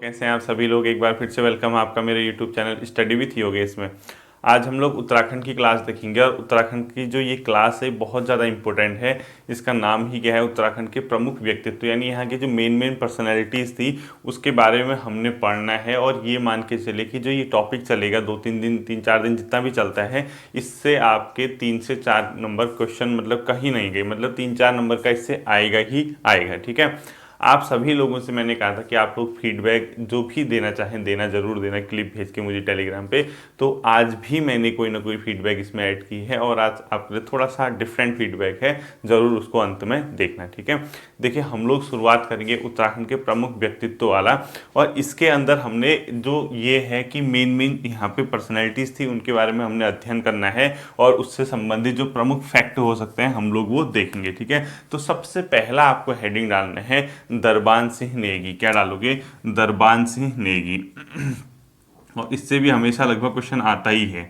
कैसे हैं आप सभी लोग। एक बार फिर से वेलकम है आपका मेरे YouTube channel study with Yogesh में। आज हम लोग उत्तराखंड की क्लास देखेंगे और उत्तराखंड की जो ये क्लास है बहुत ज़्यादा इंपॉर्टेंट है। इसका नाम ही क्या है, उत्तराखंड के प्रमुख व्यक्तित्व यानी यहाँ की जो मेन पर्सनैलिटीज़ थी उसके बारे में हमने पढ़ना है। और ये मान के चले कि जो ये टॉपिक चलेगा 2-3 दिन 3-4 दिन जितना भी चलता है, इससे आपके 3 से 4 नंबर क्वेश्चन मतलब कहीं नहीं गए, मतलब 3-4 नंबर का इससे आएगा ही आएगा। ठीक है। आप सभी लोगों से मैंने कहा था कि आप लोग फीडबैक जो भी देना चाहें देना, ज़रूर देना, क्लिप भेज के मुझे टेलीग्राम पे। तो आज भी मैंने कोई ना कोई फीडबैक इसमें ऐड की है और आज आपके लिए थोड़ा सा डिफरेंट फीडबैक है, ज़रूर उसको अंत में देखना। ठीक है। देखिए, हम लोग शुरुआत करेंगे उत्तराखंड के प्रमुख व्यक्तित्व वाला, और इसके अंदर हमने जो ये है कि मेन यहाँ पे पर्सनैलिटीज़ थी उनके बारे में हमने अध्ययन करना है और उससे संबंधित जो प्रमुख फैक्ट हो सकते हैं हम लोग वो देखेंगे। ठीक है। तो सबसे पहला आपको हेडिंग डालना है दरबान सिंह नेगी। क्या डालोगे? दरबान सिंह नेगी। और इससे भी हमेशा लगभग क्वेश्चन आता ही है,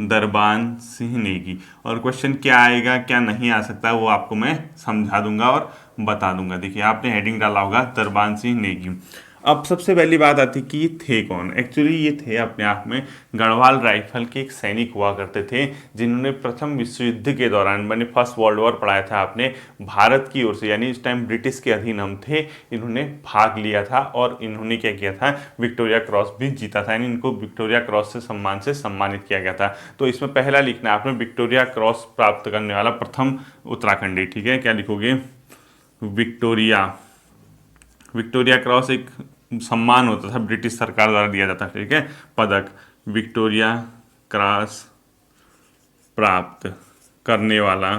दरबान सिंह नेगी। और क्वेश्चन क्या आएगा क्या नहीं आ सकता वो आपको मैं समझा दूंगा और बता दूंगा। देखिए, आपने हेडिंग डाला होगा दरबान सिंह नेगी। अब सबसे पहली बात आती कि ये थे कौन। एक्चुअली ये थे अपने आप में गढ़वाल राइफल के एक सैनिक हुआ करते थे, जिन्होंने प्रथम विश्व युद्ध के दौरान, मैंने फर्स्ट वर्ल्ड वॉर पढ़ाया था आपने, भारत की ओर से यानी इस टाइम ब्रिटिश के अधीन हम थे, इन्होंने भाग लिया था और इन्होंने क्या किया था, विक्टोरिया क्रॉस भी जीता था। यानी इनको विक्टोरिया क्रॉस से सम्मानित किया गया था। तो इसमें पहला लिखना है आपने, विक्टोरिया क्रॉस प्राप्त करने वाला प्रथम उत्तराखंडी। ठीक है। क्या लिखोगे? विक्टोरिया। विक्टोरिया क्रॉस एक सम्मान होता था, ब्रिटिश सरकार द्वारा दिया जाता। ठीक है। पदक, विक्टोरिया क्रॉस प्राप्त करने वाला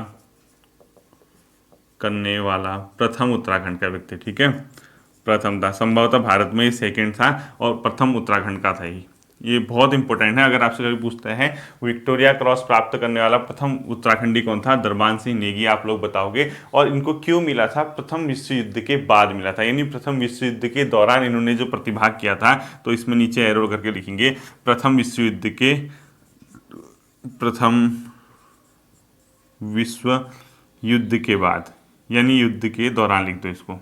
प्रथम उत्तराखंड का व्यक्ति। ठीक है। प्रथम था, संभवतः भारत में सेकंड था और प्रथम उत्तराखंड का था ये बहुत इंपॉर्टेंट है। अगर आपसे कभी पूछते हैं विक्टोरिया क्रॉस प्राप्त करने वाला प्रथम उत्तराखंडी कौन था, दरबान सिंह नेगी, आप लोग बताओगे। और इनको क्यों मिला था? प्रथम विश्व युद्ध के बाद मिला था, यानी प्रथम विश्व युद्ध के दौरान इन्होंने जो प्रतिभाग किया था। तो इसमें नीचे एरो करके लिखेंगे, प्रथम विश्व युद्ध के बाद, यानी युद्ध के दौरान लिख दो इसको।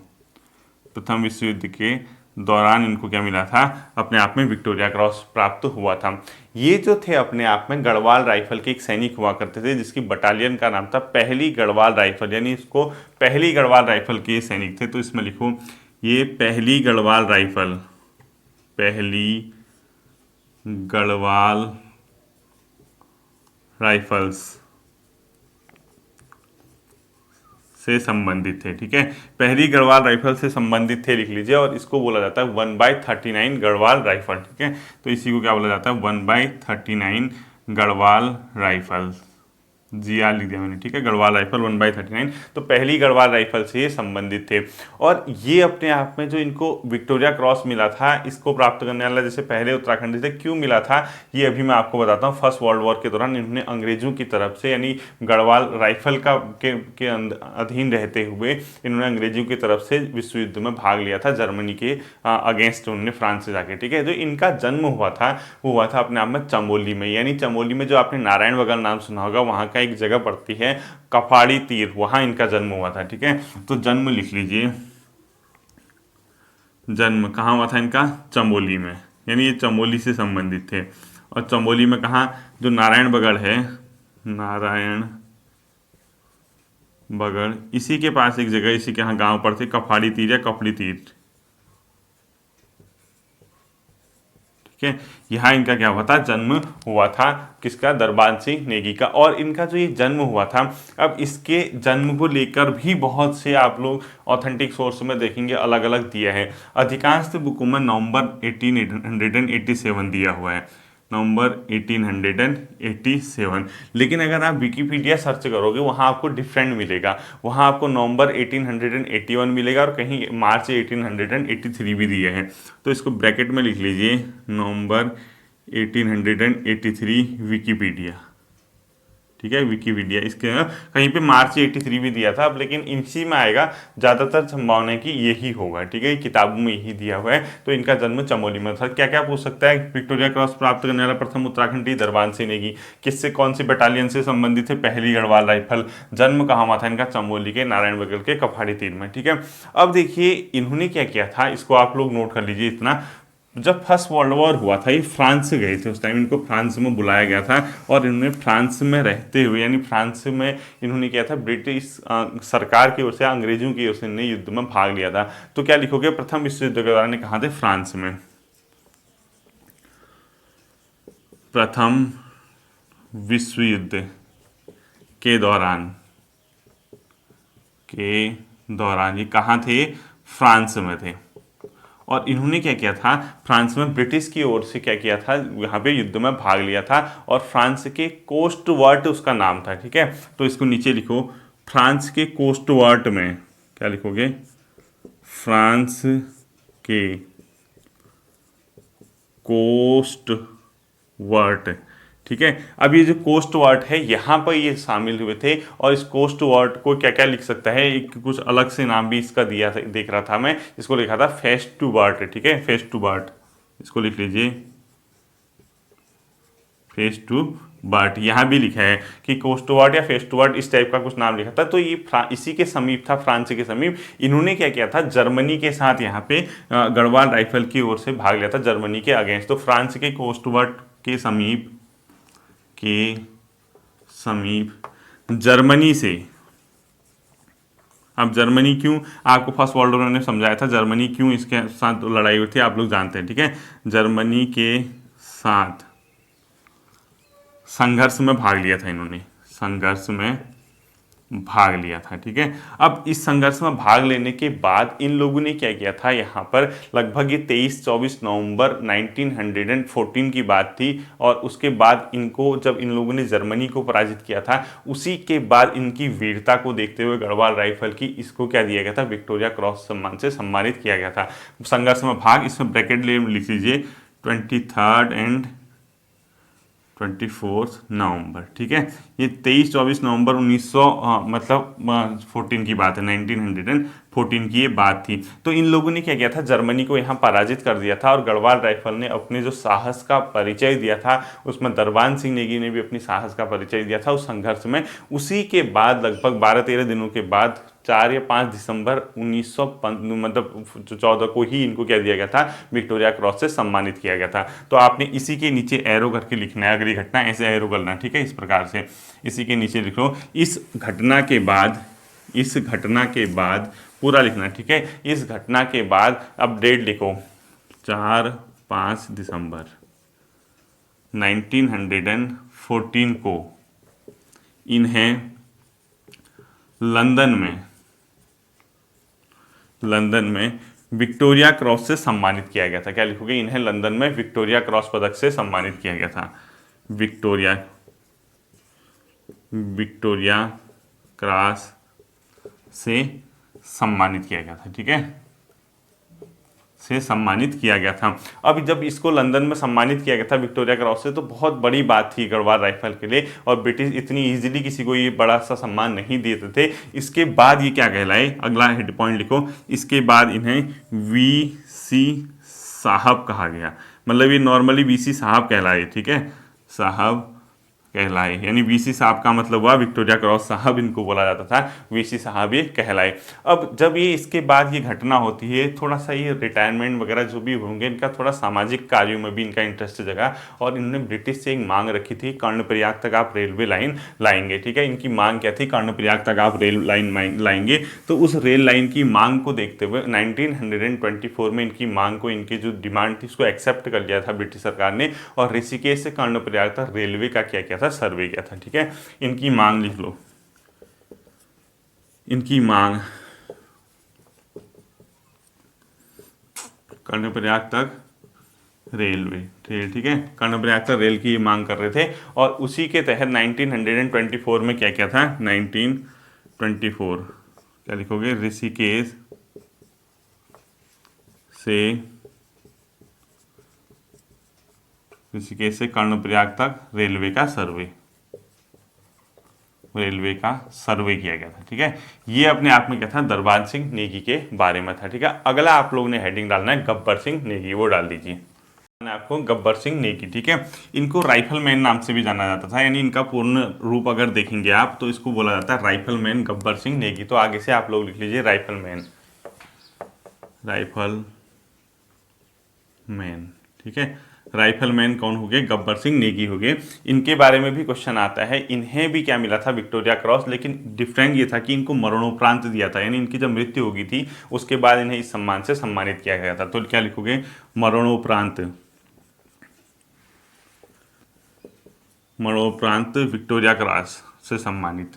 प्रथम विश्व युद्ध के दौरान इनको क्या मिला था? अपने आप में विक्टोरिया क्रॉस प्राप्त हुआ था। ये जो थे अपने आप में गढ़वाल राइफल के एक सैनिक हुआ करते थे, जिसकी बटालियन का नाम था पहली गढ़वाल राइफल, यानी इसको पहली गढ़वाल राइफल के सैनिक थे। तो इसमें लिखो ये पहली गढ़वाल राइफल्स से संबंधित थे। ठीक है। पहली गढ़वाल राइफल से संबंधित थे लिख लीजिए, और इसको बोला जाता है 1/39 गढ़वाल राइफल। ठीक है। तो इसी को क्या बोला जाता है? 1/39 गढ़वाल राइफल। GR लिख दिया मैंने। ठीक है। गढ़वाल राइफल 1/39। तो पहली गढ़वाल राइफल से ये संबंधित थे। और ये अपने आप में जो इनको विक्टोरिया क्रॉस मिला था, इसको प्राप्त करने वाला जैसे पहले उत्तराखंडी थे, क्यों मिला था ये अभी मैं आपको बताता हूँ। फर्स्ट वर्ल्ड वॉर के दौरान इन्होंने अंग्रेजों की तरफ से, यानी गढ़वाल राइफल के अधीन रहते हुए इन्होंने अंग्रेजों की तरफ से विश्व युद्ध में भाग लिया था, जर्मनी के अगेंस्ट उन्होंने, फ्रांस से जाके। ठीक है। जो इनका जन्म हुआ था वो हुआ था अपने आप में चमोली में, यानी चमोली में जो आपने नारायण बगल नाम सुना होगा, वहाँ का एक जगह पड़ती है कफाड़ी तीर, वहाँ इनका जन्म हुआ था। ठीक है। तो जन्म लिख लीजिए, जन्म कहाँ हुआ था इनका? चमोली में, यानी ये चमोली से संबंधित थे। और चमोली में कहाँ? जो नारायण बगड़ है, नारायण बगड़, इसी के पास एक जगह, इसी के यहाँ गांव पड़ते कफाड़ी तीर या कफड़ी तीर। ठीक है। यहाँ इनका क्या हुआ था? जन्म हुआ था। किसका? दरबान सिंह नेगी का। और इनका जो ये जन्म हुआ था, अब इसके जन्म को लेकर भी बहुत से आप लोग ऑथेंटिक सोर्स में देखेंगे अलग अलग दिया है। अधिकांश बुकों में नवंबर 1887 दिया हुआ है, नवंबर 1887। लेकिन अगर आप विकीपीडिया सर्च करोगे वहाँ आपको डिफरेंट मिलेगा, वहाँ आपको नवंबर 1881 मिलेगा और कहीं मार्च 1883 भी दिए हैं। तो इसको ब्रैकेट में लिख लीजिए, नवंबर 1883 विकीपीडिया। ठीक है। विकीपीडिया, इसके कहीं पे मार्च 83 भी दिया था, अब लेकिन इसी में आएगा, ज़्यादातर संभावना है कि यही होगा। ठीक है। किताबों में यही दिया हुआ है। तो इनका जन्म चमोली में था। क्या क्या पूछ सकता है? विक्टोरिया क्रॉस प्राप्त करने वाला प्रथम उत्तराखंडी दरबान सिंह नेगी, किससे, कौन सी बटालियन से संबंधित है? पहली गढ़वाल राइफल। जन्म कहाँ हुआ था इनका? चमोली के नारायण बगल के कफाड़ी तीर में। ठीक है। अब देखिए इन्होंने क्या किया था, इसको आप लोग नोट कर लीजिए इतना। जब फर्स्ट वर्ल्ड वॉर हुआ था ये फ्रांस से गए थे, उस टाइम इनको फ्रांस में बुलाया गया था और इन्होंने फ्रांस में रहते हुए यानी फ्रांस में इन्होंने किया था ब्रिटिश सरकार की ओर से, अंग्रेजों की ओर से इन्होंने युद्ध में भाग लिया था। तो क्या लिखोगे, प्रथम विश्व युद्ध के दौरान कहाँ थे, फ्रांस में। प्रथम विश्व युद्ध के दौरान ये कहाँ थे, फ्रांस में थे। और इन्होंने क्या किया था, फ्रांस में ब्रिटिश की ओर से क्या किया था, यहाँ पे युद्ध में भाग लिया था और फ्रांस के कोस्टवर्ट उसका नाम था, ठीक है। तो इसको नीचे लिखो, फ्रांस के कोस्टवर्ट में क्या लिखोगे, फ्रांस के कोस्टवर्ट, ठीक है। अब ये जो कोस्ट वर्ड है यहाँ पर ये शामिल हुए थे और इस कोस्ट वर्ड को क्या क्या लिख सकता है, एक कुछ अलग से नाम भी इसका दिया था, देख रहा था मैं, इसको लिखा था फेस्टुबर्ट, ठीक है, फेस्टुबर्ट, इसको लिख लीजिए फेस्टुबर्ट। यहाँ भी लिखा है कि कोस्टवर्ट या फेस्टुबर्ट इस टाइप का कुछ नाम लिखा था। तो ये इसी के समीप था, फ्रांस के समीप। इन्होंने क्या किया था, जर्मनी के साथ यहाँ पे गढ़वाल राइफल की ओर से भाग लिया था जर्मनी के अगेंस्ट। तो फ्रांस के कोस्टवर्ट के समीप जर्मनी से, अब जर्मनी क्यों, आपको फर्स्ट वर्ल्ड वॉर ने समझाया था जर्मनी क्यों इसके साथ लड़ाई हुई थी, आप लोग जानते हैं, ठीक है। जर्मनी के साथ संघर्ष में भाग लिया था इन्होंने, संघर्ष में भाग लिया था, ठीक है। अब इस संघर्ष में भाग लेने के बाद इन लोगों ने क्या किया था, यहाँ पर लगभग ये 23-24 नवंबर 1914 की बात थी। और उसके बाद इनको, जब इन लोगों ने जर्मनी को पराजित किया था, उसी के बाद इनकी वीरता को देखते हुए गढ़वाल राइफल की इसको क्या दिया गया था, विक्टोरिया क्रॉस सम्मान से सम्मानित किया गया था। संघर्ष में भाग, इसमें ब्रैकेट लिख लीजिए 23 एंड 24 नवंबर, ठीक है। ये 23-24 नवंबर 1900 मतलब 14 की बात है, 1914 की ये बात थी। तो इन लोगों ने क्या किया था, जर्मनी को यहाँ पराजित कर दिया था और गढ़वाल राइफल ने अपने जो साहस का परिचय दिया था, उसमें दरबान सिंह नेगी ने भी अपनी साहस का परिचय दिया था उस संघर्ष में। उसी के बाद लगभग 12-13 दिनों के बाद 4 या 5 दिसंबर 1914 को ही इनको क्या दिया गया था, विक्टोरिया क्रॉस से सम्मानित किया गया था। तो आपने इसी के नीचे एरो करके लिखना है, अगली घटना ऐसे एरो करना है, ठीक है, इस प्रकार से इसी के नीचे लिख लो। इस घटना के बाद पूरा लिखना, ठीक है। इस घटना के बाद अब डेट लिखो, 4-5 दिसंबर 1914 को इन्हें लंदन में विक्टोरिया क्रॉस से सम्मानित किया गया था। क्या लिखोगे, इन्हें लंदन में विक्टोरिया क्रॉस पदक से सम्मानित किया गया था, विक्टोरिया क्रॉस से सम्मानित किया गया था, ठीक है, से सम्मानित किया गया था। अब जब इसको लंदन में सम्मानित किया गया था विक्टोरिया क्रॉस से, तो बहुत बड़ी बात थी गढ़वाल राइफल के लिए और ब्रिटिश इतनी इजीली किसी को ये बड़ा सा सम्मान नहीं देते थे। इसके बाद ये क्या कहलाए, अगला हेड पॉइंट लिखो, इसके बाद इन्हें वीसी साहब कहा गया। मतलब ये नॉर्मली वीसी साहब कहलाए, ठीक है, साहब कहलाए, यानी वीसी साहब का मतलब हुआ विक्टोरिया क्रॉस साहब इनको बोला जाता था, वीसी साहब ये कहलाए। अब जब ये इसके बाद ये घटना होती है, थोड़ा सा ये रिटायरमेंट वगैरह जो भी होंगे, इनका थोड़ा सामाजिक कार्यों में भी इनका इंटरेस्ट जगा और इन्होंने ब्रिटिश से एक मांग रखी थी, कर्णप्रयाग तक आप रेलवे लाइन लाएंगे, ठीक है। इनकी मांग क्या थी, कर्णप्रयाग तक आप रेल लाइन लाएंगे। तो उस रेल लाइन की मांग को देखते हुए 1924 में इनकी मांग को, इनकी जो डिमांड थी उसको एक्सेप्ट कर लिया था ब्रिटिश सरकार ने और ऋषिकेश से कर्णप्रयाग तक रेलवे का क्या किया था, सर्वे किया था, ठीक है। इनकी मांग लिख लो, इनकी मांग कर्णप्रयाग तक रेलवे, ठीक है, कर्णप्रयाग तक रेल की मांग कर रहे थे और उसी के तहत 1924 में क्या किया था, 1924 क्या लिखोगे, ऋषिकेश से कर्णप्रयाग तक रेलवे का सर्वे किया गया था, ठीक है। ये अपने आप में क्या था, दरबान सिंह नेगी के बारे में था, ठीक है। अगला आप लोगों ने हेडिंग डालना है गब्बर सिंह नेगी, वो डाल दीजिए आपको, गब्बर सिंह नेगी, ठीक है। इनको राइफलमैन नाम से भी जाना जाता था, यानी इनका पूर्ण रूप अगर देखेंगे आप तो इसको बोला जाता है राइफलमैन गब्बर सिंह नेगी। तो आगे से आप लोग लिख लीजिए राइफलमैन मैन, ठीक है। राइफलमैन कौन हो गए? गब्बर सिंह नेगी हो गए। इनके बारे में भी क्वेश्चन आता है, इन्हें भी क्या मिला था? विक्टोरिया क्रॉस, लेकिन डिफरेंट ये था कि इनको मरणोपरांत दिया था, यानी इनकी जब मृत्यु हो गई थी उसके बाद इन्हें इस सम्मान से सम्मानित किया गया था। तो क्या लिखोगे? मरणोपरांत, मरणोपरांत विक्टोरिया क्रॉस से सम्मानित,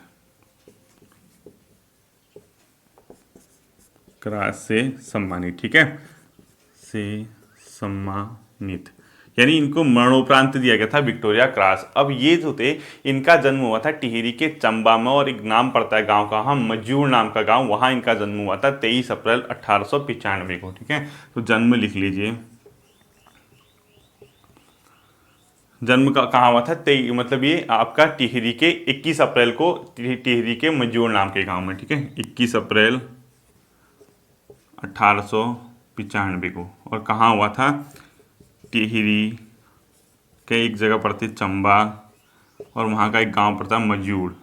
क्रॉस से सम्मानित, ठीक है, से सम्मानित, यानी इनको मरणोपरांत दिया गया था विक्टोरिया क्रॉस। अब ये जो थे, इनका जन्म हुआ था टिहरी के चंबा में, और एक नाम पड़ता है गांव का, हाँ, मजूर नाम का गांव, वहां इनका जन्म हुआ था 23 अप्रैल 1895 को, ठीक है। तो जन्म लिख लीजिए, जन्म का कहाँ हुआ था? मतलब ये आपका टिहरी के 21 अप्रैल को, टिहरी के मजूर नाम के गांव में, ठीक है, 21 अप्रैल 1895 को। और कहाँ हुआ था? टिहरी के एक जगह पड़ती चंबा, और वहाँ का एक गांव पड़ता मजूर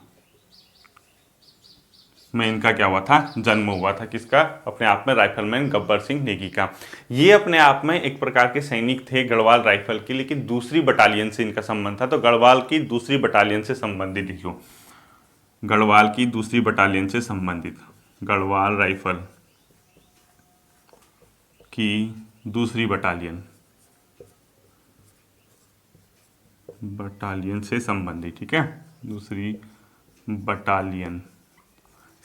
में इनका क्या हुआ था? जन्म हुआ था। किसका? अपने आप में राइफलमैन गब्बर सिंह नेगी का। ये अपने आप में एक प्रकार के सैनिक थे गढ़वाल राइफल के, लेकिन दूसरी बटालियन से इनका संबंध था। तो गढ़वाल की दूसरी बटालियन से संबंधित लिखो, गढ़वाल की दूसरी बटालियन से संबंधित, गढ़वाल राइफल की दूसरी बटालियन से संबंधित, ठीक है, दूसरी बटालियन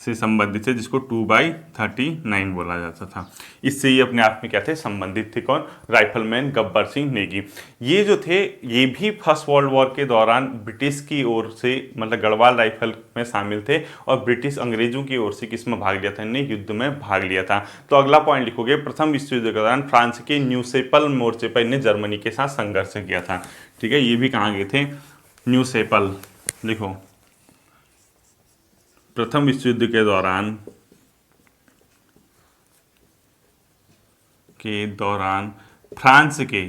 से संबंधित है, जिसको 2/39 बोला जाता था। इससे ये अपने आप में क्या थे? संबंधित थे। कौन? राइफलमैन गब्बर सिंह नेगी। ये जो थे, ये भी फर्स्ट वर्ल्ड वॉर के दौरान ब्रिटिश की ओर से, मतलब गढ़वाल राइफल में शामिल थे, और ब्रिटिश अंग्रेजों की ओर से किसमें भाग लिया था? इन्हें युद्ध में भाग लिया था। तो अगला पॉइंट लिखोगे, प्रथम विश्व युद्ध के दौरान फ्रांस के न्यूसेपल मोर्चे पर इन्हें जर्मनी के साथ संघर्ष किया था, ठीक है। ये भी कहाँ गए थे? न्यूसेपल लिखो। प्रथम विश्व युद्ध के दौरान फ्रांस के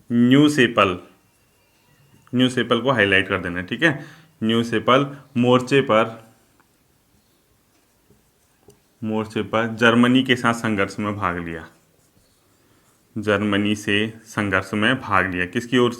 न्यूसेपल को हाईलाइट कर देना, ठीक है, न्यूसेपल मोर्चे पर जर्मनी के साथ संघर्ष में भाग लिया, जर्मनी से संघर्ष में भाग लिया। किसकी ओर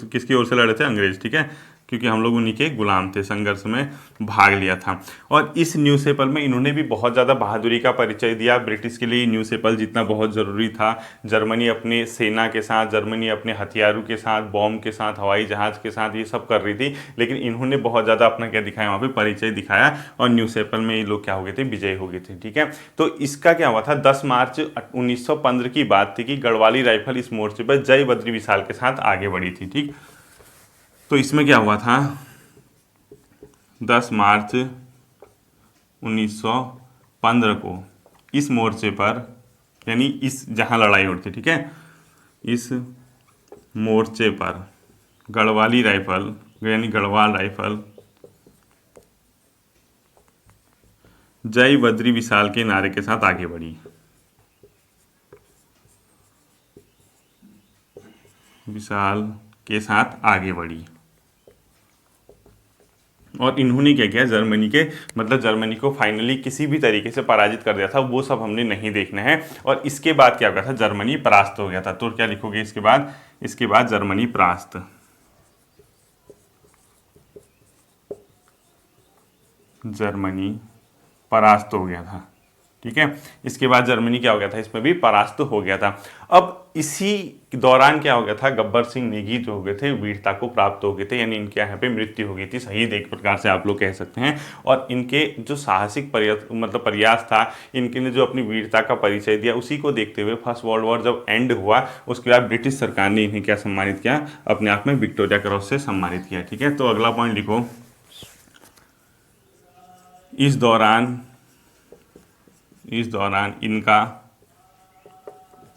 से लड़े थे? अंग्रेज, ठीक है, क्योंकि हम लोग उन्हीं के गुलाम थे। संघर्ष में भाग लिया था। और इस न्यूसेपल में इन्होंने भी बहुत ज़्यादा बहादुरी का परिचय दिया। ब्रिटिश के लिए न्यूसेपल जीतना बहुत ज़रूरी था। जर्मनी अपने सेना के साथ, जर्मनी अपने हथियारों के साथ, बॉम्ब के साथ, हवाई जहाज़ के साथ, ये सब कर रही थी, लेकिन इन्होंने बहुत ज़्यादा अपना क्या दिखाया? वहाँ पर परिचय दिखाया, और न्यूसेपल में ये लोग क्या हो गए थे? विजयी हो गए थे, ठीक है। तो इसका क्या हुआ था? 10 मार्च 1915 की बात थी कि गढ़वाली राइफल इस मोर्चे पर जय बद्री विशाल के साथ आगे बढ़ी थी, ठीक। तो इसमें क्या हुआ था? 10 मार्च 1915 को इस मोर्चे पर, यानी इस जहां लड़ाई होती थी, ठीक है, इस मोर्चे पर गढ़वाल राइफल जय बद्री विशाल के नारे के साथ आगे बढ़ी। विशाल के साथ आगे बढ़ी। और इन्होंने क्या किया? जर्मनी को फाइनली किसी भी तरीके से पराजित कर दिया था। वो सब हमने नहीं देखना है। और इसके बाद क्या हो गया था? जर्मनी परास्त हो गया था। तो क्या लिखोगे इसके बाद? इसके बाद जर्मनी परास्त, जर्मनी परास्त हो गया था, ठीक है। इसके बाद जर्मनी क्या हो गया था? इसमें भी परास्त हो गया था। अब इसी दौरान क्या हो गया था? गब्बर सिंह नेगी जो हो गए थे, वीरता को प्राप्त हो गए थे, यानी इनके यहाँ पे मृत्यु हो गई थी, शहीद एक प्रकार से आप लोग कह सकते हैं। और इनके जो साहसिक प्रयास था, इनके ने जो अपनी वीरता का परिचय दिया, उसी को देखते हुए फर्स्ट वर्ल्ड वॉर जब एंड हुआ, उसके बाद ब्रिटिश सरकार ने इन्हें क्या सम्मानित किया? अपने आप में विक्टोरिया क्रॉस से सम्मानित किया, ठीक है। तो अगला पॉइंट लिखो, इस दौरान इनका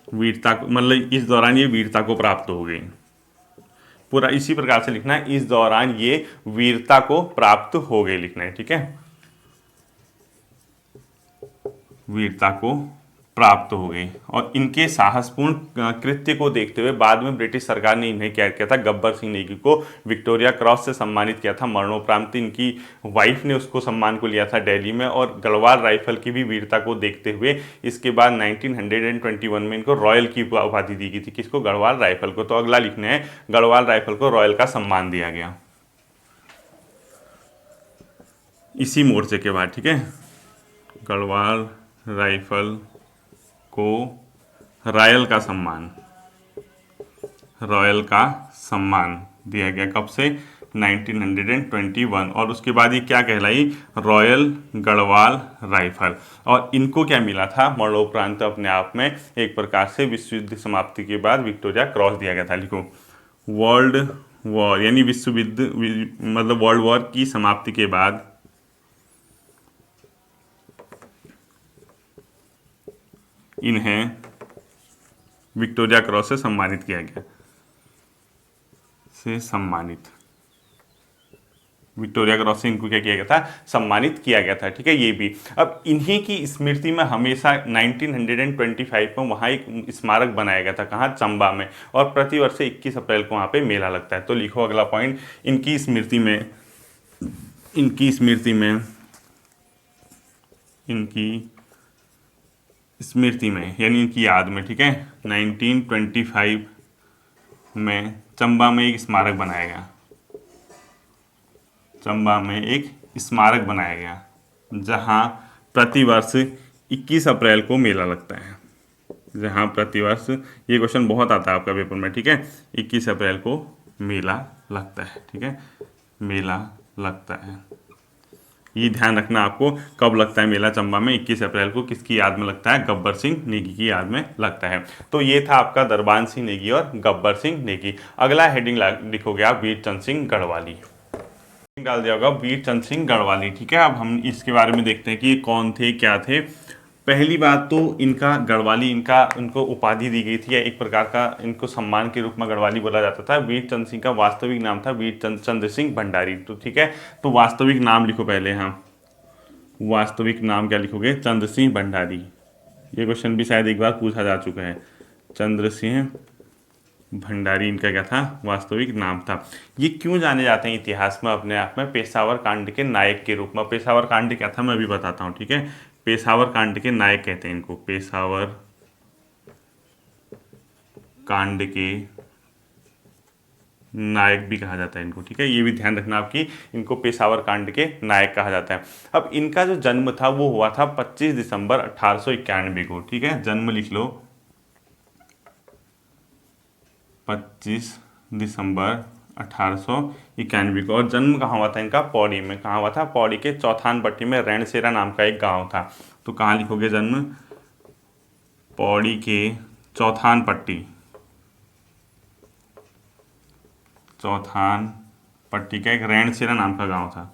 वीरता, मतलब इस दौरान ये वीरता को प्राप्त हो गई। पूरा इसी प्रकार से लिखना है, इस दौरान ये वीरता को प्राप्त हो गई, लिखना है, ठीक है, वीरता को प्राप्त हो गई। और इनके साहसपूर्ण कृत्य को देखते हुए बाद में ब्रिटिश सरकार ने इन्हें क्या किया था, गब्बर सिंह नेगी को विक्टोरिया क्रॉस से सम्मानित किया था। मरणोपरांत इनकी वाइफ ने उसको सम्मान को लिया था दिल्ली में। और गढ़वाल राइफल की भी वीरता को देखते हुए इसके बाद 1921 में इनको रॉयल की उपाधि दी गई थी। किसको? गढ़वाल राइफल को। तो अगला लिखने हैं, गढ़वाल राइफल को रॉयल का सम्मान दिया गया इसी मोर्चे के बाद। ठीक है, गढ़वाल राइफल को रॉयल का सम्मान, रॉयल का सम्मान दिया गया। कब से? 1921। और उसके बाद ये क्या कहलाई? Royal Garhwal rifle. और इनको क्या मिला था? मरणोपरांत अपने आप में एक प्रकार से विश्व युद्ध समाप्ति के बाद विक्टोरिया क्रॉस दिया गया था। लिखो, वर्ल्ड वॉर यानी विश्व युद्ध मतलब वर्ल्ड वॉर की समाप्ति के बाद इन्हें विक्टोरिया क्रॉस से सम्मानित किया गया, से सम्मानित। विक्टोरिया क्रॉस से इनको क्या किया गया था? सम्मानित किया गया था। ठीक है, ये भी। अब इन्हीं की स्मृति में हमेशा 1925 में वहाँ एक स्मारक बनाया गया था। कहाँ? चंबा में। और प्रतिवर्ष 21 अप्रैल को वहाँ पे मेला लगता है। तो लिखो अगला पॉइंट, इनकी स्मृति में, इनकी स्मृति में, इनकी स्मृति में यानी इनकी याद में। ठीक है, 1925 में चंबा में एक स्मारक बनाया गया, चंबा में एक स्मारक बनाया गया जहां प्रतिवर्ष 21 अप्रैल को मेला लगता है। जहां प्रतिवर्ष, ये क्वेश्चन बहुत आता है आपका पेपर में। ठीक है, 21 अप्रैल को मेला लगता है। ठीक है, मेला लगता है। ये ध्यान रखना आपको, कब लगता है मेला चंबा में? 21 अप्रैल को। किसकी याद में लगता है? गब्बर सिंह नेगी की याद में लगता है। तो ये था आपका दरबान सिंह नेगी और गब्बर सिंह नेगी। अगला हेडिंग लिखोगे आप वीरचंद सिंह गढ़वाली, डाल दिया होगा वीरचंद सिंह गढ़वाली। ठीक है, अब हम इसके बारे में देखते हैं कि ये कौन थे, क्या थे। पहली बात तो इनका गढ़वाली, इनको उपाधि दी गई थी, या एक प्रकार का इनको सम्मान के रूप में गढ़वाली बोला जाता था। वीरचंद सिंह का वास्तविक नाम था वीरचंद चंद्र सिंह भंडारी। तो ठीक है, तो वास्तविक नाम लिखो पहले। हाँ, वास्तविक नाम क्या लिखोगे? चंद्र सिंह भंडारी। ये क्वेश्चन भी शायद एक बार पूछा जा चुका है। चंद्र सिंह भंडारी इनका क्या था? वास्तविक नाम था। ये क्यों जाने जाते हैं इतिहास में अपने आप में? पेशावर कांड के नायक के रूप में। पेशावर कांड क्या था मैं अभी बताता हूँ। ठीक है, पेशावर कांड के नायक कहते हैं इनको, पेशावर कांड के नायक भी कहा जाता है इनको। ठीक है, ये भी ध्यान रखना आपकी, इनको पेशावर कांड के नायक कहा जाता है। अब इनका जो जन्म था वो हुआ था 25 दिसंबर 1891 को। ठीक है, जन्म लिख लो 25 दिसंबर 1891 को। और जन्म कहाँ हुआ था इनका? पौड़ी में। कहाँ हुआ था? पौड़ी के चौथान पट्टी में रैणसेरा नाम का एक गांव था। तो कहाँ लिखोगे जन्म? पौड़ी के चौथान पट्टी, चौथान पट्टी का एक रैणसेरा नाम का गांव था।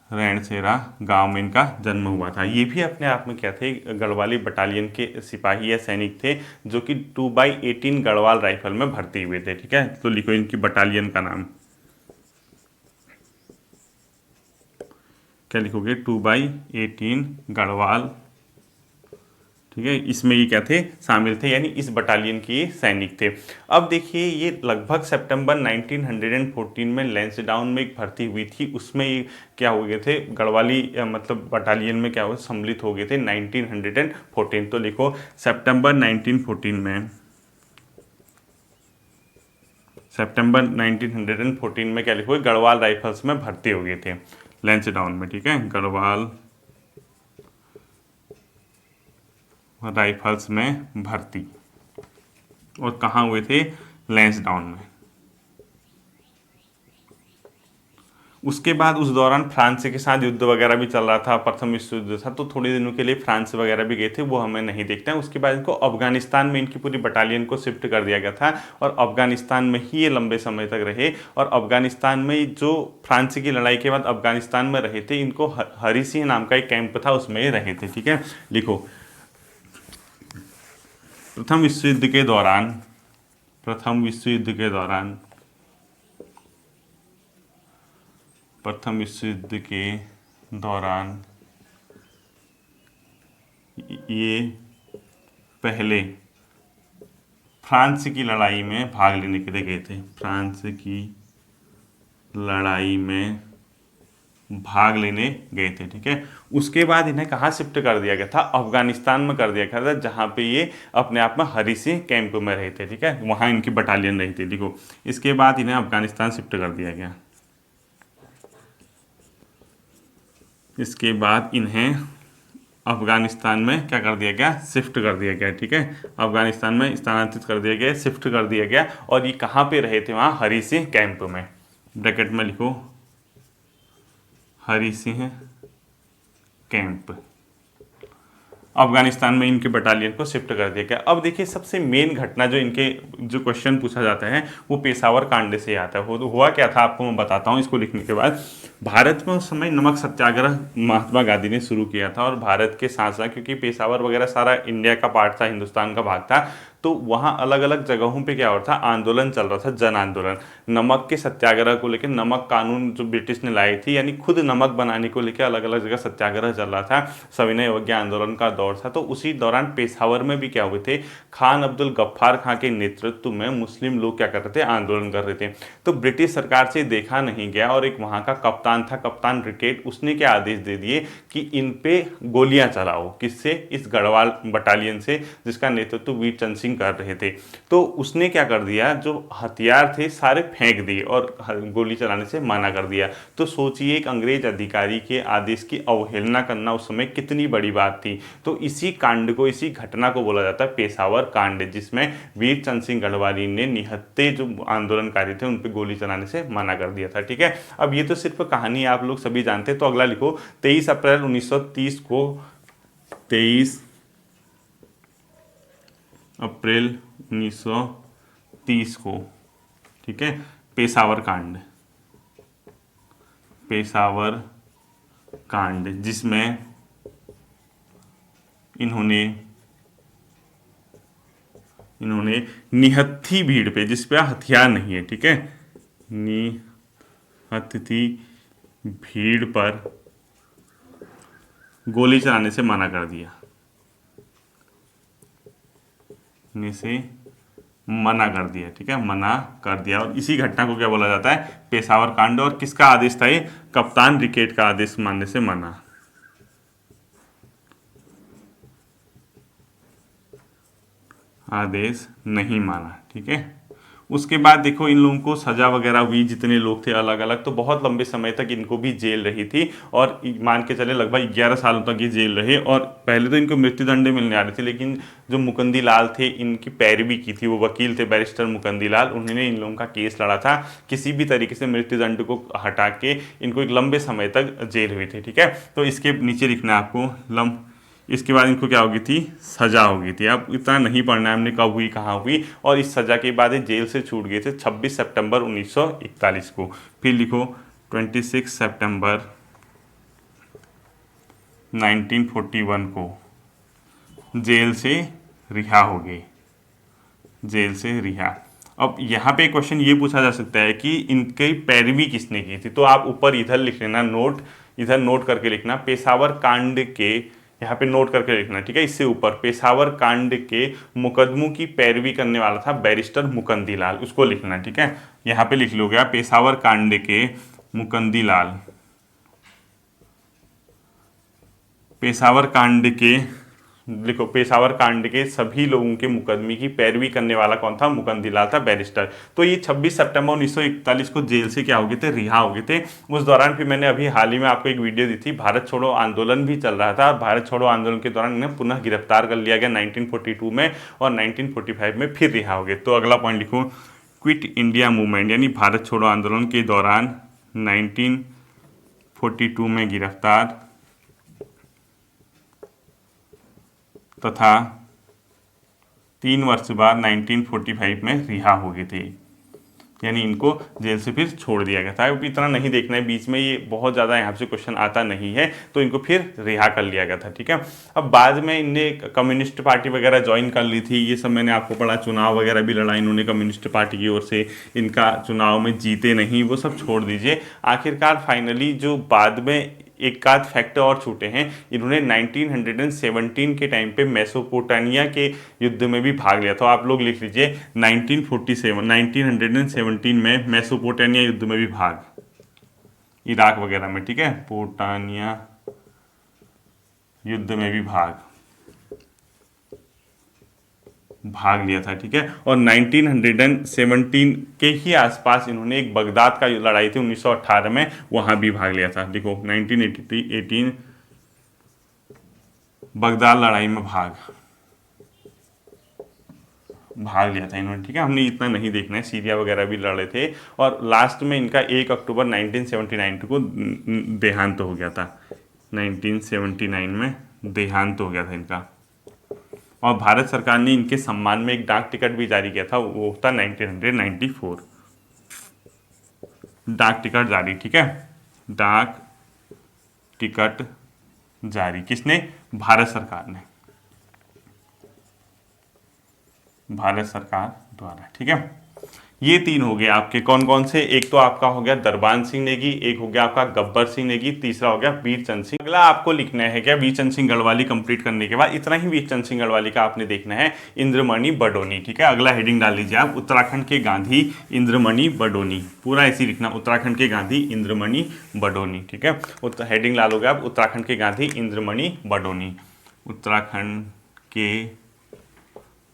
रैणसेरा गांव में इनका जन्म हुआ था। ये भी अपने आप में क्या थे? गढ़वाली बटालियन के सिपाही या सैनिक थे, जो कि 2/18 गढ़वाल राइफल में भर्ती हुए थे। ठीक है, तो लिखो इनकी बटालियन का नाम क्या लिखोगे? 2/18 गढ़वाल। ठीक है, इसमें ये क्या थे? शामिल थे, यानी इस बटालियन के ये सैनिक थे। अब देखिए, ये लगभग सितंबर 1914 में लैंसडाउन में एक भर्ती हुई थी, उसमें ये क्या हो गए थे? गढ़वाली मतलब बटालियन में क्या हुआ? सम्मिलित हो गए थे 1914। तो लिखो सितंबर 1914 में, सितंबर 1914 में क्या लिखोगे? गढ़वाल राइफल्स में भर्ती हो गए थे लैंसडाउन में। ठीक है, गढ़वाल राइफल्स में भर्ती। और कहाँ हुए थे? लैंसडाउन में। उसके बाद उस दौरान फ्रांस के साथ युद्ध वगैरह भी चल रहा था, प्रथम विश्व युद्ध था, तो थोड़े दिनों के लिए फ्रांस वगैरह भी गए थे, वो हमें नहीं देखते हैं। उसके बाद इनको अफगानिस्तान में इनकी पूरी बटालियन को शिफ्ट कर दिया गया था, और अफगानिस्तान में ही ये लंबे समय तक रहे। और अफगानिस्तान में जो फ्रांस की लड़ाई के बाद अफगानिस्तान में रहे थे, इनको हरी सिंह नाम का एक कैंप था, उसमें रहे थे। ठीक है, लिखो प्रथम विश्व युद्ध के दौरान, प्रथम विश्व युद्ध के दौरान, प्रथम विश्व युद्ध के दौरान ये पहले फ्रांस की लड़ाई में भाग लेने के लिए गए थे, फ्रांस की लड़ाई में भाग लेने गए थे। ठीक है, उसके बाद इन्हें कहाँ शिफ्ट कर दिया गया था, अफगानिस्तान में कर दिया गया था, जहाँ पे ये अपने आप में हरी सिंह कैंप में रहे थे। ठीक है, वहाँ इनकी बटालियन रही थी। देखो, इसके बाद इन्हें अफगानिस्तान शिफ्ट कर दिया गया। इसके बाद इन्हें अफगानिस्तान में क्या कर दिया गया, शिफ्ट कर दिया गया। ठीक है, अफगानिस्तान में स्थानांतरित कर दिया गया, शिफ्ट कर दिया गया। और ये कहाँ पे रहे थे, वहाँ हरी सिंह कैंप में। ब्रैकेट में लिखो हरी सिंह कैंप। अफगानिस्तान में इनके बटालियन को शिफ्ट कर दिया गया। अब देखिए, सबसे मेन घटना जो इनके जो क्वेश्चन पूछा जाता है वो पेशावर कांड से आता है। हुआ क्या था आपको मैं बताता हूँ। इसको लिखने के बाद, भारत में उस समय नमक सत्याग्रह महात्मा गांधी ने शुरू किया था, और भारत के साथ साथ, क्योंकि पेशावर वगैरह सारा इंडिया का पार्ट था, हिंदुस्तान का भाग था, तो वहाँ अलग अलग जगहों पे क्या हो रहा था, आंदोलन चल रहा था, जन आंदोलन, नमक के सत्याग्रह को लेकर। नमक कानून जो ब्रिटिश ने लाई थी, यानी खुद नमक बनाने को लेकर अलग अलग जगह सत्याग्रह चल रहा था, सविनय अवज्ञा आंदोलन का दौर था। तो उसी दौरान पेशावर में भी क्या हुए थे, खान अब्दुल गफ्फार खां के नेतृत्व में मुस्लिम लोग क्या कर रहे थे, आंदोलन कर रहे थे। तो ब्रिटिश सरकार से देखा नहीं गया, और एक वहाँ का कप्तान था, कप्तान रिकेट, उसने क्या आदेश दे दिए कि इन पे गोलियां चलाओ। किससे, इस गढ़वाल बटालियन से, जिसका नेतृत्व वीर चंद सिंह कर रहे थे। तो उसने क्या कर दिया, जो हथियार थे सारे फेंक दिए और गोली चलाने से मना कर दिया। तो सोचिए, एक अंग्रेज अधिकारी के आदेश की अवहेलना करना उस समय कितनी बड़ी बात थी। तो इसी कांड को, इसी घटना को बोला जाता है पेशावर कांड, जिसमें वीर चंद सिंह गढ़वाली ने निहत्थे जो आंदोलनकारी थे उन पर गोली चलाने से मना कर दिया था। ठीक है, अब ये तो सिर्फ कहानी आप लोग सभी जानते हैं। तो अगला लिखो, 23 अप्रैल 1930 को, 23 अप्रैल 1930 को, ठीक है, पेशावर कांड, पेशावर कांड, जिसमें इन्होंने निहत्थी भीड़ पे, जिस पे हथियार नहीं है, ठीक है, निहत्थी भीड़ पर गोली चलाने से मना कर दिया, से मना कर दिया। ठीक है, मना कर दिया। और इसी घटना को क्या बोला जाता है, पेशावर कांड। और किसका आदेश था ये, कप्तान रिकेट का आदेश मानने से मना, आदेश नहीं माना। ठीक है, उसके बाद देखो, इन लोगों को सजा वगैरह हुई, जितने लोग थे अलग अलग, तो बहुत लंबे समय तक इनको भी जेल रही थी, और मान के चले लगभग 11 सालों तक ये जेल रहे। और पहले तो इनको मृत्युदंड मिलने आ रहे थे, लेकिन जो मुकंदी लाल थे, इनकी पैरवी की थी, वो वकील थे बैरिस्टर मुकंदी लाल, उन्होंने इन लोगों का केस लड़ा था, किसी भी तरीके से मृत्युदंड को हटा के इनको एक लंबे समय तक जेल हुई थी। ठीक है, तो इसके नीचे लिखना है आपको इसके बाद इनको क्या होगी थी, सजा होगी थी। अब इतना नहीं पढ़ना है हमने, कब हुई, कहाँ हुई, और इस सजा के बाद जेल से छूट गए थे 26 सितंबर 1941 को। फिर लिखो 26 सितंबर 1941 को जेल से रिहा हो गए, जेल से रिहा। अब यहाँ पे क्वेश्चन ये पूछा जा सकता है कि इनकी पैरवी किसने की थी, तो आप ऊपर इधर लिख लेना, नोट, इधर नोट करके लिखना, पेशावर कांड के, यहाँ पे नोट करके लिखना। ठीक है, इससे ऊपर पेशावर कांड के मुकदमों की पैरवी करने वाला था बैरिस्टर मुकंदी लाल, उसको लिखना। ठीक है, यहाँ पे लिख लोगे आप, पेशावर कांड के मुकंदी लाल, पेशावर कांड के, लिखो, पेशावर कांड के सभी लोगों के मुकदमे की पैरवी करने वाला कौन था, मुकंदी लाल था, बैरिस्टर। तो ये 26 सितंबर 1941 को जेल से क्या हो गए थे, रिहा हो गए थे। उस दौरान फिर मैंने अभी हाल ही में आपको एक वीडियो दी थी, भारत छोड़ो आंदोलन भी चल रहा था। भारत छोड़ो आंदोलन के दौरान इन्हें पुनः गिरफ्तार कर लिया गया 1942 में, और 1945 में फिर रिहा हो गए। तो अगला पॉइंट लिखो, क्विट इंडिया मूवमेंट, यानी भारत छोड़ो आंदोलन के दौरान 1942 में गिरफ्तार तथा 3 वर्ष बाद 1945 में रिहा हो गए थे, यानी इनको जेल से फिर छोड़ दिया गया था। इतना नहीं देखना है, बीच में ये बहुत ज़्यादा यहाँ से क्वेश्चन आता नहीं है, तो इनको फिर रिहा कर लिया गया था। ठीक है, अब बाद में इनने कम्युनिस्ट पार्टी वगैरह ज्वाइन कर ली थी, ये सब मैंने आपको पढ़ा, चुनाव वगैरह भी लड़ा इन्होंने कम्युनिस्ट पार्टी की ओर से, इनका चुनाव में जीते नहीं, वो सब छोड़ दीजिए। आखिरकार फाइनली जो बाद में एक आध फैक्ट और छूटे हैं। इन्होंने 1917 के टाइम पे मेसोपोटामिया के युद्ध में भी भाग लिया। तो आप लोग लिख लीजिए 1917 में मेसोपोटामिया युद्ध में भी भाग, इराक वगैरह में, ठीक है, पोटानिया युद्ध में भी भाग लिया था, ठीक है। और 1917 के ही आसपास इन्होंने एक बगदाद का लड़ाई थी 1918 में, वहां भी भाग लिया था। देखो 1918 बगदाद लड़ाई में भाग लिया था इन्होंने, ठीक है। हमने इतना नहीं देखना है, सीरिया वगैरह भी लड़े थे। और लास्ट में इनका 1 अक्टूबर 1979 को देहांत हो गया था। 1979 में देहांत हो गया था इनका। और भारत सरकार ने इनके सम्मान में एक डाक टिकट भी जारी किया था, वो था 1994, डाक टिकट जारी, ठीक है। डाक टिकट जारी किसने? भारत सरकार ने, भारत सरकार द्वारा, ठीक है। ये 3 हो गए आपके, कौन कौन से? एक तो आपका हो गया दरबान सिंह नेगी, एक हो गया आपका गब्बर सिंह नेगी, तीसरा हो गया वीरचंद सिंह। अगला आपको लिखना है क्या? वीरचंद सिंह गढ़वाली कंप्लीट करने के बाद इतना ही वीरचंद सिंह गढ़वाली का आपने देखना है, इंद्रमणि बडोनी, ठीक है। अगला हेडिंग डाल लीजिए आप, उत्तराखंड के गांधी इंद्रमणि बडोनी, पूरा ऐसे लिखना, उत्तराखंड के गांधी इंद्रमणि बडोनी, ठीक है। हेडिंग डालोगे आप, उत्तराखंड के गांधी इंद्रमणि बडोनी। उत्तराखंड के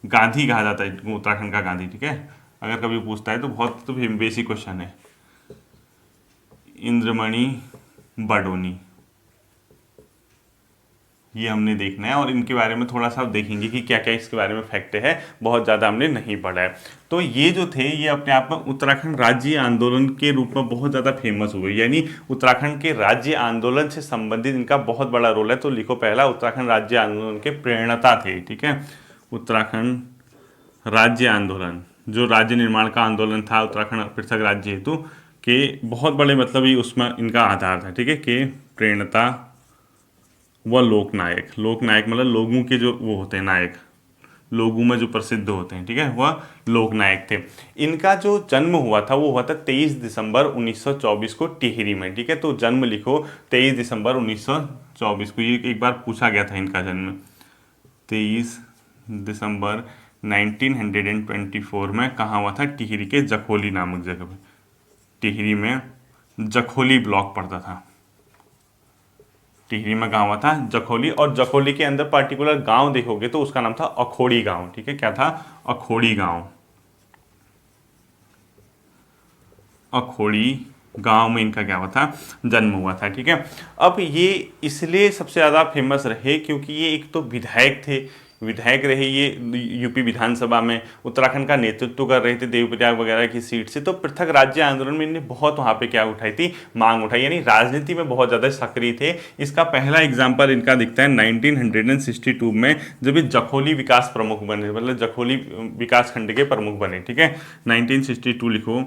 गांधी कहा जाता है, उत्तराखंड का गांधी, ठीक है। अगर कभी पूछता है तो बहुत तो बेसिक क्वेश्चन है। इंद्रमणि बडोनी, ये हमने देखना है। और इनके बारे में थोड़ा सा देखेंगे कि क्या क्या इसके बारे में फैक्ट है, बहुत ज़्यादा हमने नहीं पढ़ा है। तो ये जो थे, ये अपने आप में उत्तराखंड राज्य आंदोलन के रूप में बहुत ज़्यादा फेमस हुए, यानी उत्तराखंड के राज्य आंदोलन से संबंधित इनका बहुत बड़ा रोल है। तो लिखो पहला, उत्तराखंड राज्य आंदोलन के प्रेरणता थे, ठीक है। उत्तराखंड राज्य आंदोलन, जो राज्य निर्माण का आंदोलन था उत्तराखंड पृथक राज्य हेतु के, बहुत बड़े मतलब ही उसमें इनका आधार था, ठीक है। के प्रेरणता व लोकनायक, लोकनायक मतलब लोगों के जो वो होते हैं नायक, लोगों में जो प्रसिद्ध होते हैं, ठीक है, वह लोकनायक थे। इनका जो जन्म हुआ था वो हुआ था 23 दिसंबर 1924 को टिहरी में, ठीक है। तो जन्म लिखो 23 दिसंबर 1924 को, ये एक बार पूछा गया था इनका जन्म 23 दिसंबर 1924 में। कहाँ हुआ था? टिहरी के जखोली नामक जगह पे, टिहरी में जखोली ब्लॉक पड़ता था। टिहरी में कहाँ हुआ था? जखोली। और जखोली के अंदर पर्टिकुलर गांव देखोगे तो उसका नाम था अखोड़ी गांव, ठीक है। क्या था? अखोड़ी गांव। अखोड़ी गांव में इनका क्या हुआ था? जन्म हुआ था, ठीक है। अब ये इसलिए सबसे ज़्यादा फेमस रहे क्योंकि ये एक तो विधायक थे, विधायक रहे ये यूपी विधानसभा में, उत्तराखंड का नेतृत्व कर रहे थे देवप्रयाग वगैरह की सीट से। तो पृथक राज्य आंदोलन में इन्हें बहुत वहाँ पे क्या उठाई थी? मांग उठाई, यानी राजनीति में बहुत ज़्यादा सक्रिय थे। इसका पहला एग्जाम्पल इनका दिखता है 1962 में, जब ये जखोली विकास प्रमुख बने, मतलब जखोली विकास खंड के प्रमुख बने, ठीक है। 1962 लिखो,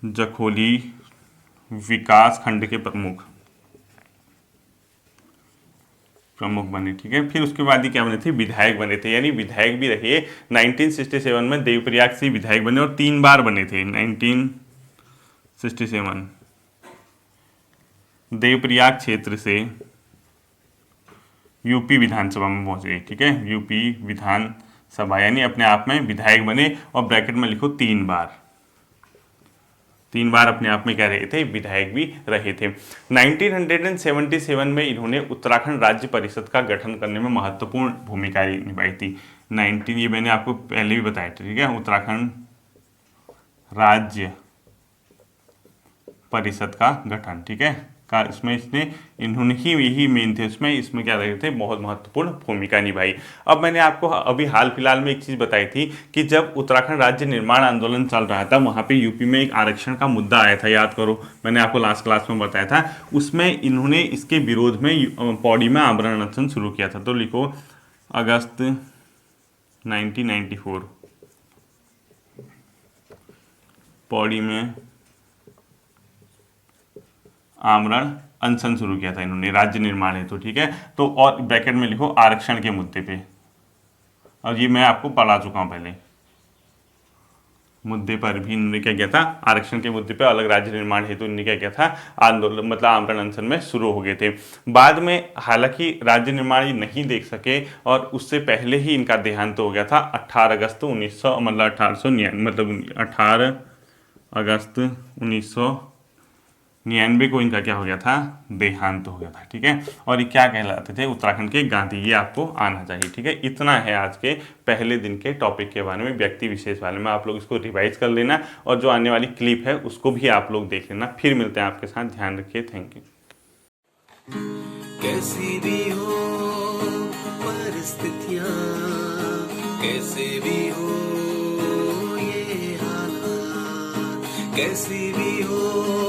जखोली विकास खंड के प्रमुख बने, ठीक है। फिर उसके बाद ही क्या बने थे? विधायक बने थे, यानी विधायक भी रहे। 1967 में देवप्रयाग से विधायक बने और 3 बार बने थे। 1967 देवप्रयाग क्षेत्र से यूपी विधानसभा में पहुंचे, ठीक है। यूपी विधानसभा, यानी अपने आप में विधायक बने। और ब्रैकेट में लिखो 3 बार, 3 बार अपने आप में क्या रहे थे? विधायक भी रहे थे। 1977 में इन्होंने उत्तराखंड राज्य परिषद का गठन करने में महत्वपूर्ण भूमिका निभाई थी। ये मैंने आपको पहले भी बताया था, ठीक है। उत्तराखंड राज्य परिषद का गठन, ठीक है, का इसमें इन्होंने ही यही मेन थे, इसमें क्या रहे थे? बहुत महत्वपूर्ण भूमिका निभाई। अब मैंने आपको अभी हाल फिलहाल में एक चीज़ बताई थी कि जब उत्तराखंड राज्य निर्माण आंदोलन चल रहा था, वहाँ पे यूपी में एक आरक्षण का मुद्दा आया था, याद करो, मैंने आपको लास्ट क्लास में बताया था। उसमें इन्होंने इसके विरोध में पौड़ी में आमरण अनशन शुरू किया था। तो लिखो अगस्त 1994 पौड़ी में आमरण अनशन शुरू किया था इन्होंने राज्य निर्माण हेतु, ठीक है। तो और ब्रैकेट में लिखो आरक्षण के मुद्दे पे, और ये मैं आपको पढ़ा चुका हूं पहले। मुद्दे पर भी इन्होंने क्या किया था, आरक्षण के मुद्दे पर अलग राज्य निर्माण हेतु इन्होंने क्या किया था, आंदोलन मतलब आमरण अनशन में शुरू हो गए थे। बाद में हालांकि राज्य निर्माण ये नहीं देख सके और उससे पहले ही इनका देहांत हो गया था 18 अगस्त 1900 मतलब 1899 मतलब 18 अगस्त 1999 को इनका क्या हो गया था, देहांत हो गया था। ठीक है, और ये क्या कहलाते थे, उत्तराखंड के गांधी, ये आपको आना चाहिए। ठीक है, इतना है आज के पहले दिन के टॉपिक के बारे में, व्यक्ति विशेष वाले में। आप लोग इसको रिवाइज कर लेना और जो आने वाली क्लिप है उसको भी आप लोग देख लेना। फिर मिलते हैं आपके साथ, ध्यान रखिए, थैंक यू। कैसी भी हो परिस्थितियां, कैसे भी हो ये हालात, कैसी भी हो